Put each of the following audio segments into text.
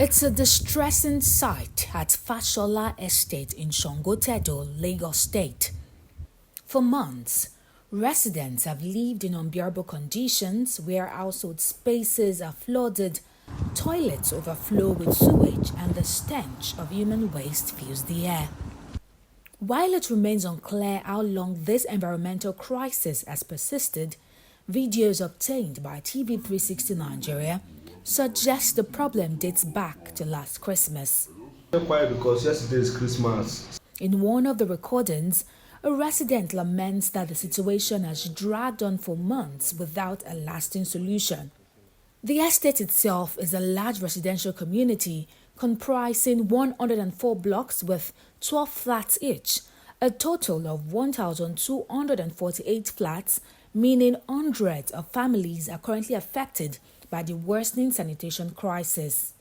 It's a distressing sight at Fashola Estate in Songotedo, Lagos State. For months, residents have lived in unbearable conditions where household spaces are flooded, toilets overflow with sewage, and the stench of human waste fills the air. While it remains unclear how long this environmental crisis has persisted, videos obtained by TV360 Nigeria suggest the problem dates back to last Christmas. Quiet because yesterday is Christmas. In one of the recordings, a resident laments that the situation has dragged on for months without a lasting solution. The estate itself is a large residential community comprising 104 blocks with 12 flats each, a total of 1,248 flats, meaning hundreds of families are currently affected by the worsening sanitation crisis.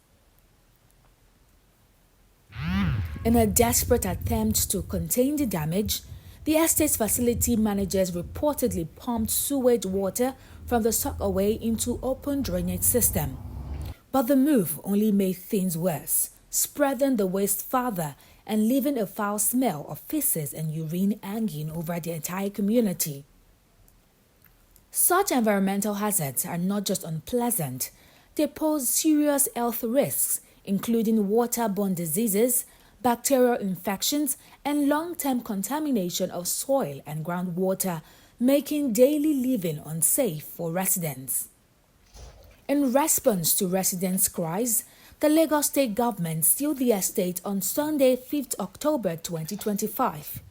In a desperate attempt to contain the damage, the estate's facility managers reportedly pumped sewage water from the sockaway into open drainage system. But the move only made things worse, spreading the waste farther and leaving a foul smell of feces and urine hanging over the entire community. Such environmental hazards are not just unpleasant, they pose serious health risks, including waterborne diseases, bacterial infections, and long-term contamination of soil and groundwater, making daily living unsafe for residents. In response to residents' cries, the Lagos State government sealed the estate on Sunday, 5th October 2025.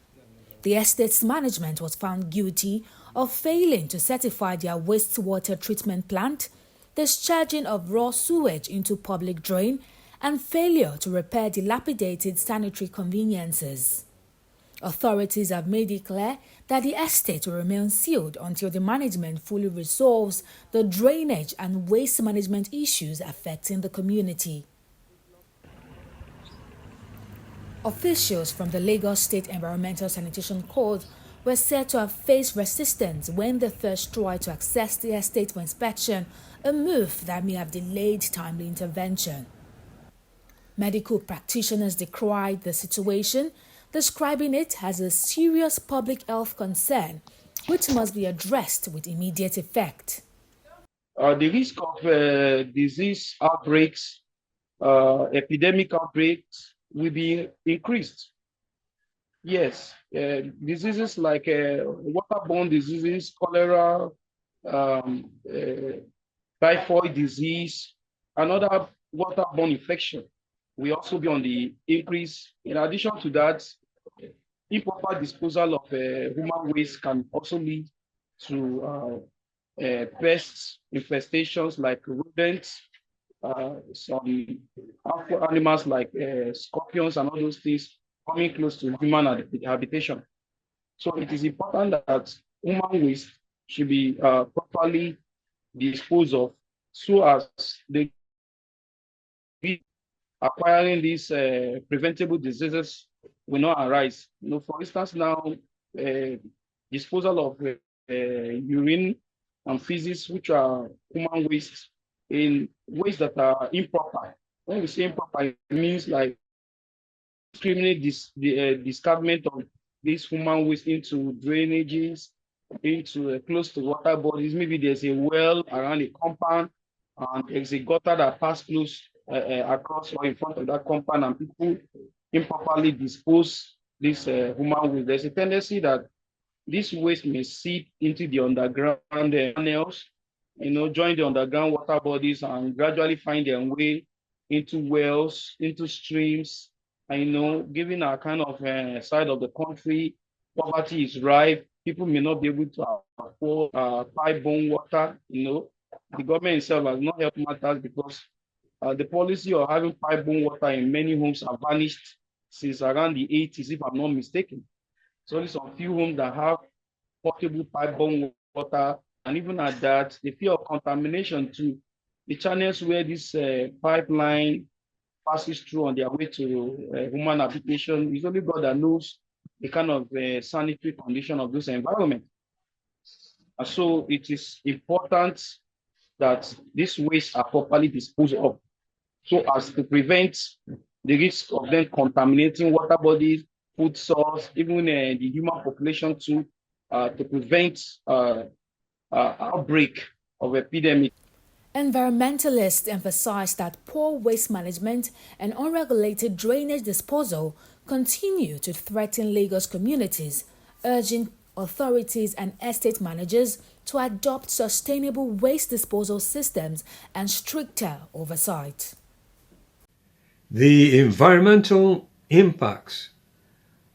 The estate's management was found guilty of failing to certify their wastewater treatment plant, discharging of raw sewage into public drain, and failure to repair dilapidated sanitary conveniences. Authorities have made it clear that the estate will remain sealed until the management fully resolves the drainage and waste management issues affecting the community. Officials from the Lagos State Environmental Sanitation Code were said to have faced resistance when they first tried to access the estate for inspection, a move that may have delayed timely intervention. Medical practitioners decried the situation, describing it as a serious public health concern which must be addressed with immediate effect. The risk of disease outbreaks, epidemic outbreaks will be increased. Yes, diseases like waterborne diseases, cholera, um, uh, typhoid disease, and other waterborne infection will also be on the increase. In addition to that, improper disposal of human waste can also lead to pest infestations like rodents, some harmful animals like scorpions and all those things coming close to human habitation. So it is important that human waste should be properly disposed of so as they be acquiring these preventable diseases will not arise. For instance, now disposal of urine and feces, which are human waste, in ways that are improper. When we say improper, it means like discriminate the discardment of this human waste into drainages, into close to water bodies. Maybe there's a well around a compound, and there's a gutter that passes close across or in front of that compound, and people improperly dispose this human waste. There's a tendency that this waste may seep into the underground channels, join the underground water bodies and gradually find their way into wells, into streams. And, given our kind of side of the country, poverty is rife. People may not be able to afford pipe-borne water. The government itself has not helped matters because the policy of having pipe-borne water in many homes have vanished since around the 80s, if I'm not mistaken. So only some few homes that have portable pipe-borne water, and even at that, the fear of contamination to the channels where this pipeline passes through on their way to human habitation. It's only God that knows the kind of sanitary condition of this environment. And so it is important that these wastes are properly disposed of. so as to prevent the risk of them contaminating water bodies, food source, even the human population too, to prevent outbreak of epidemic. Environmentalists emphasize that poor waste management and unregulated drainage disposal continue to threaten Lagos communities, urging authorities and estate managers to adopt sustainable waste disposal systems and stricter oversight. The environmental impacts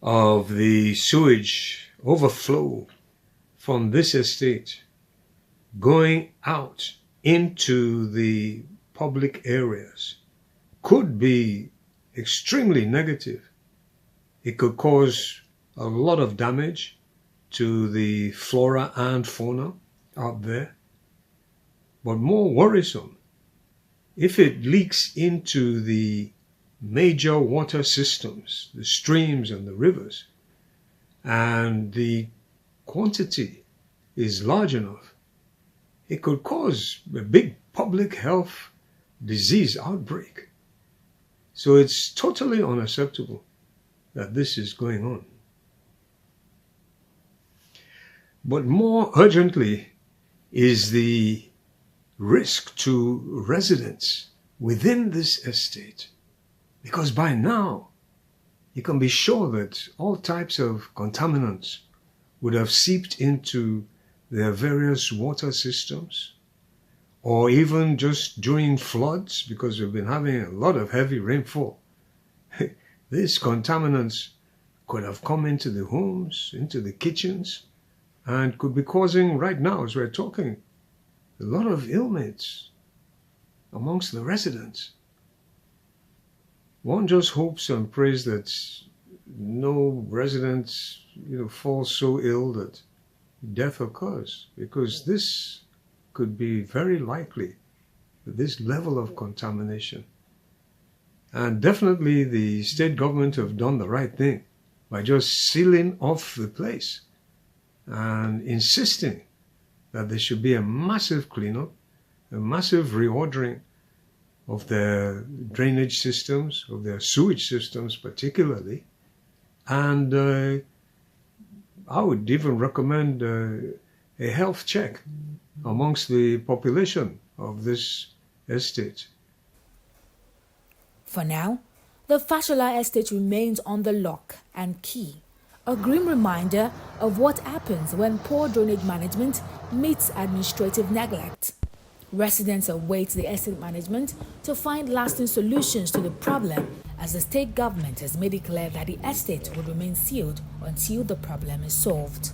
of the sewage overflow from this estate going out into the public areas could be extremely negative. It could cause a lot of damage to the flora and fauna out there. But more worrisome, if it leaks into the major water systems, the streams and the rivers, and the quantity is large enough, it could cause a big public health disease outbreak. So it's totally unacceptable that this is going on. But more urgently is the risk to residents within this estate, because by now you can be sure that all types of contaminants would have seeped into their various water systems, or even just during floods, because we've been having a lot of heavy rainfall. These contaminants could have come into the homes, into the kitchens, and could be causing, right now as we're talking, a lot of ailments amongst the residents. One just hopes and prays that no residents, fall so ill that death occurs, because this could be very likely, this level of contamination. And definitely the state government have done the right thing by just sealing off the place and insisting that there should be a massive cleanup, a massive reordering of their drainage systems, of their sewage systems particularly. And I would even recommend a health check amongst the population of this estate. For now, the Fashola estate remains on the lock and key, a grim reminder of what happens when poor drainage management meets administrative neglect. Residents await the estate management to find lasting solutions to the problem, as the state government has made it clear that the estate will remain sealed until the problem is solved.